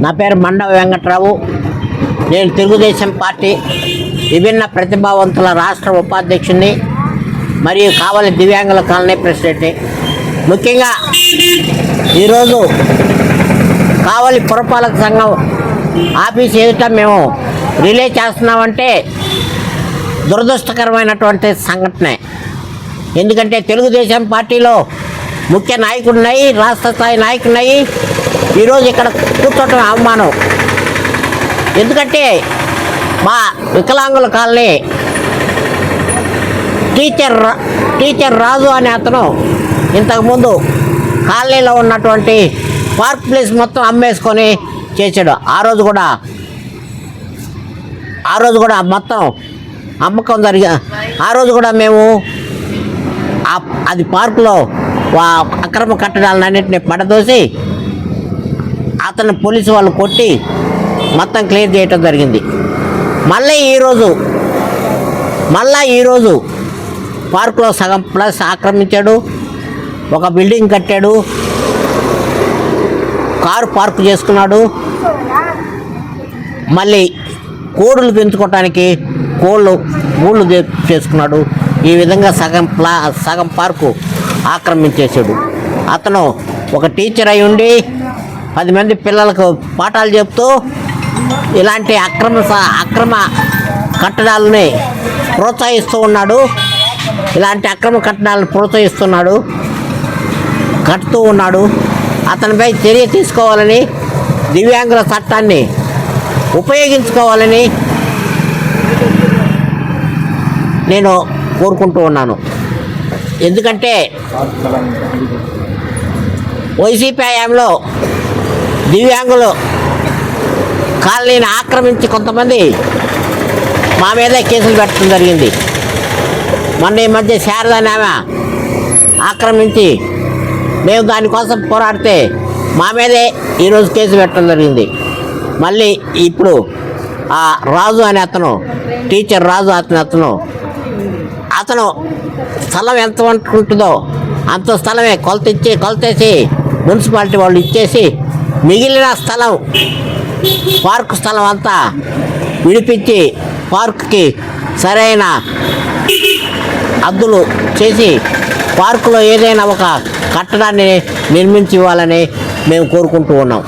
నా పేరు మండవ వెంకట్రావు. నేను తెలుగుదేశం పార్టీ విభిన్న ప్రతిభావంతుల రాష్ట్ర ఉపాధ్యక్షుడిని మరియు కావలి దివ్యాంగుల కాలనీ ప్రెసిడెంట్ని. ముఖ్యంగా ఈరోజు కావలి పురపాలక సంఘం ఆఫీస్ ఎదుట మేము రిలే చేస్తున్నామంటే దురదృష్టకరమైనటువంటి సంఘటనే. ఎందుకంటే తెలుగుదేశం పార్టీలో ముఖ్య నాయకుడున్నాయి, రాష్ట్ర స్థాయి నాయకుడున్నాయి. ఈరోజు ఇక్కడ కూర్చోవటం అవమానం. ఎందుకంటే మా వికలాంగుల కాలనీ టీచర్ రాజు అనే అతను ఇంతకుముందు కాలనీలో ఉన్నటువంటి పార్క్ ప్లేస్ మొత్తం అమ్మేసుకొని చేశాడు. ఆ రోజు కూడా మొత్తం అమ్మకం ఆ రోజు కూడా మేము అది పార్కులో అక్రమ కట్టడాలన్నింటినీ పడదోసి అతను పోలీసు వాళ్ళు కొట్టి మొత్తం క్లియర్ చేయటం జరిగింది. మళ్ళీ ఈరోజు పార్కులో సగం ప్లస్ ఆక్రమించాడు, ఒక బిల్డింగ్ కట్టాడు, కారు పార్క్ చేసుకున్నాడు. మళ్ళీ కోడులు పెంచుకోవటానికి గూళ్ళు చేసుకున్నాడు. ఈ విధంగా సగం పార్కు ఆక్రమించేసాడు. అతను ఒక టీచర్ అయి ఉండి 10 మంది పిల్లలకు పాఠాలు చెప్తూ ఇలాంటి అక్రమ కట్టడాలని ప్రోత్సహిస్తూ ఉన్నాడు. ఇలాంటి అక్రమ కట్టడాలను కట్టుతూ ఉన్నాడు. అతనిపై చర్య తీసుకోవాలని, దివ్యాంగుల చట్టాన్ని ఉపయోగించుకోవాలని నేను కోరుకుంటూ ఉన్నాను. ఎందుకంటే వైసీపీ హయాంలో దివ్యాంగులు కాలనీని ఆక్రమించి కొంతమంది మా మీదే కేసులు పెట్టడం జరిగింది. మొన్న ఈ మధ్య శారదాని ఆమె ఆక్రమించి మేము దానికోసం పోరాడితే మా మీదే ఈరోజు కేసు పెట్టడం జరిగింది. మళ్ళీ ఇప్పుడు ఆ రాజు అనే అతను, టీచర్ రాజు అతను స్థలం ఎంత ఉంటుందో అంత స్థలమే కొలతేసి మున్సిపాలిటీ వాళ్ళు ఇచ్చేసి మిగిలిన స్థలం, పార్కు స్థలం అంతా విడిపించి పార్కుకి సరైన హద్దులు చేసి పార్కులో ఏదైనా ఒక కట్టడాన్ని నిర్మించి ఇవ్వాలని మేము కోరుకుంటూ ఉన్నాం.